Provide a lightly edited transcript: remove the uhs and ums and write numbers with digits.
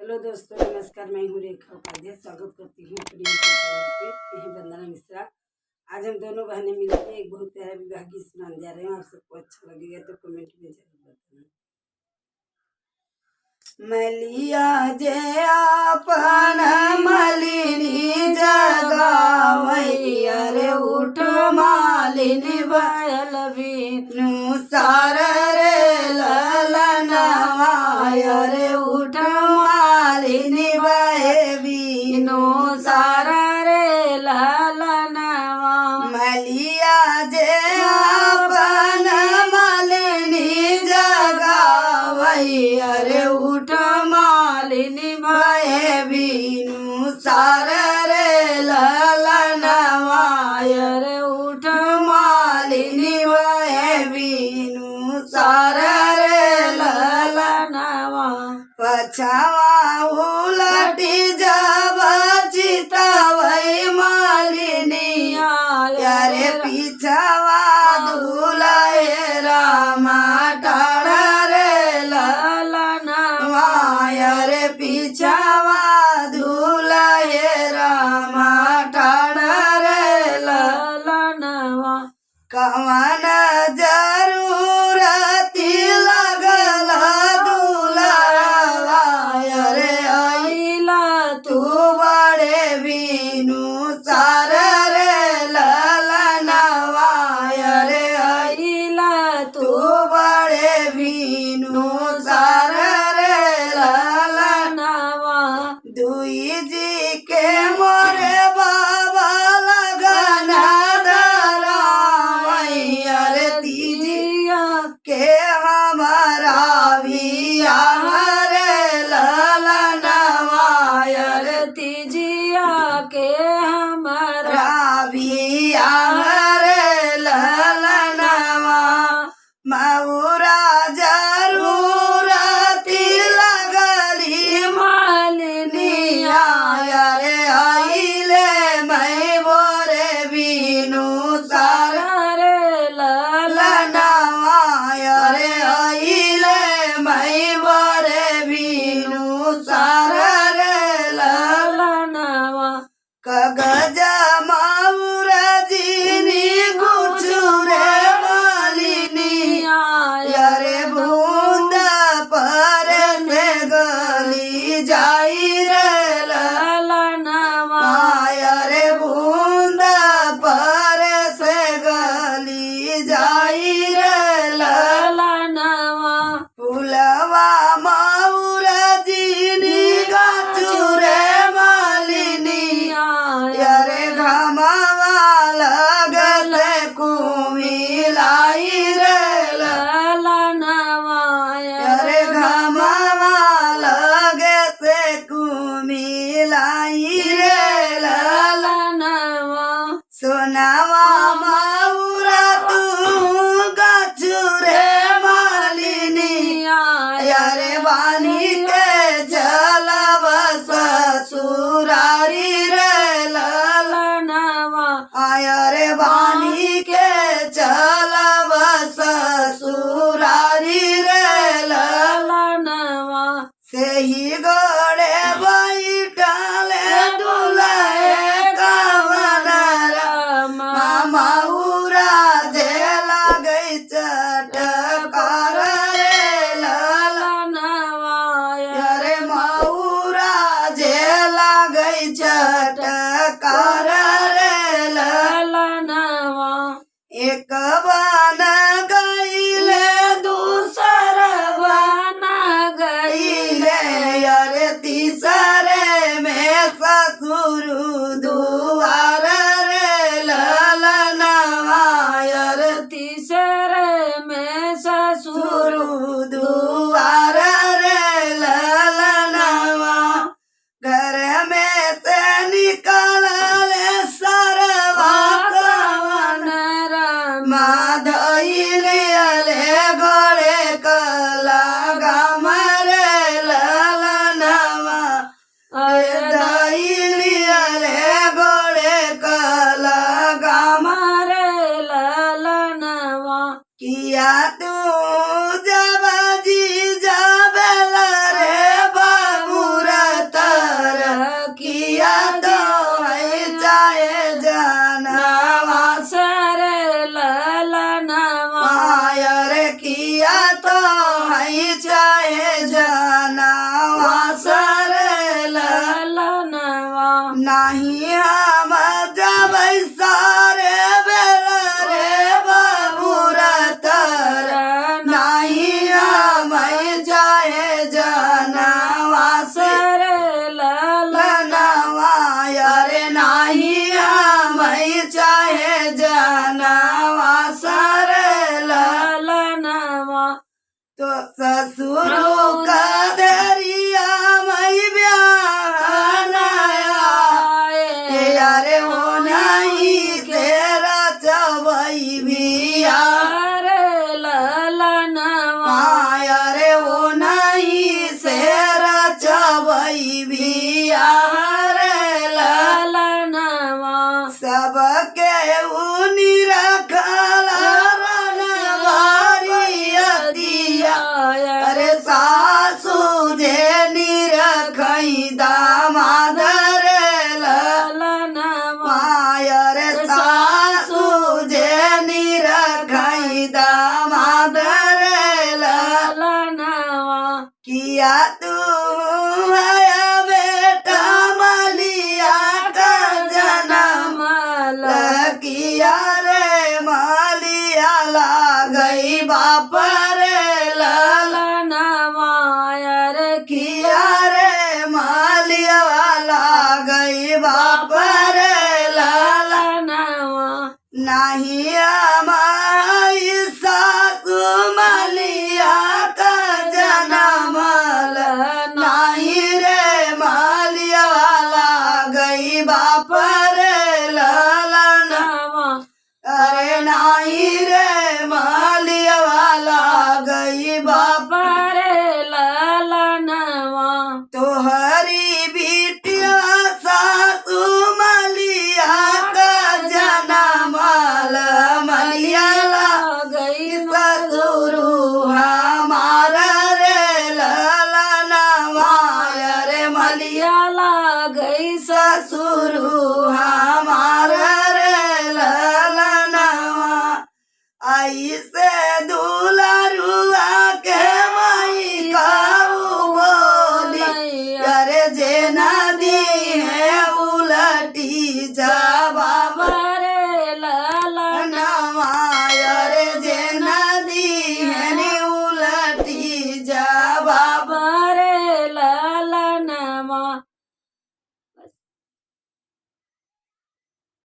Hello दोस्तों, नमस्कार। मैं हूँ रेखा उपाध्याय। स्वागत करती हूँ अपनी चैनल पे। यह वंदना मिश्रा। आज हम दोनों बहनें मिलकर एक बहुत प्यारा विवाह गीत सुनाने जा रहे हैं। आप सबको अच्छा लगेगा तो कमेंट में जरूर बताना। मलिया जे आपन मलिनी जगावई, अरे उठ मालिनी बयल बिनु सार रे ललनवा, अरे उठ मालिनी बहे बिनु सार रे ललनवा। मलिया जे आपन मलिनी जगावई, अरे उठ मालिनी बहे बिनु सार रे ललनवा, अरे उठ मालिनी बहे बिनु सार रे ललनवा। पछावा उलटी जब चितवई मालिनी, अरे पीछावा धुलय रामा टाण रे ललनवा, अरे पीछावा धुलय रामा टाण रे ललनवा। कवन जरूरती लगल दुलवा, अरे आइला तू बड़े बिनु सार रे ललनवा, अरे आइला तू बड़े बिनु सार रे ललनवा। दुई जी के मोरे बाबा लगन धरावई, अरे तीजिया के हमारा बियाह रे ललनवा, अरे तीजिया के हमारा बियाह रे ललनवा। मऊरा जरूरती लगली मालिनी, अरे आइले मैं बोरे बिनु सार रे ललनवा, अरे आइले मैं बोरे बिनु सार रे ललनवा। कगज माउर जीनी गुछुरे मालिनी, अरे बूंद पर से गली जाई रे ललनवा, अरे बूंद पर से गली जाई रे ललनवा। फुलवा माउर जीनी गछुरे मालिनी, अरे घमावा लगल कुमिलाई रे ललनवा, अरे घमावा लगे से कुमिलाई रे ललनवा। सोनावा माउरा तू गछुरे मालिनी, अरे बानी के चलब ससुरारी रे ललनवा, अरे बानी के चलब ससुरारी रे ललनवा। सेही गोड़े बैठल दुल्हे कवन रामा, माउरा जे लगै चटकार रे ललनवा, अरे माउरा जे लगै चटकार रे ललनवा। एक बन गईले दूसर बन गईले, अरे तीसरे में ससुर दुआर रे ललनवा, अरे तीसरे में ससुर दुआर रे ललनवा। घर में से निकलल सरवा कवन रामा, धइले गोड़े कला गम रे ललनवा, अरे धइले माई भी रे ललनवा सबके ऊनी रखल दिया अरे सासू जे निरखई दामाद रे ललनवा रे सासू जे निरखई दामाद रे ललनवा किया तू है बेटा मलिया का जन्म किया रे मलिया गई बाप रे ललनवा रे किया रे मलिया गई बाप रे ललनवा नहीं हमारी सासू मलिया का जन्म नहीं रे मलिया गई बाप रे ललनवा अरे नहीं रे मलिया गई बाप रे ललनवा तोहरी बिटिया सासू मलिया का जन्म मलिया गई ससुरु हमारा रे ललनवा रे मलिया गई ससुरु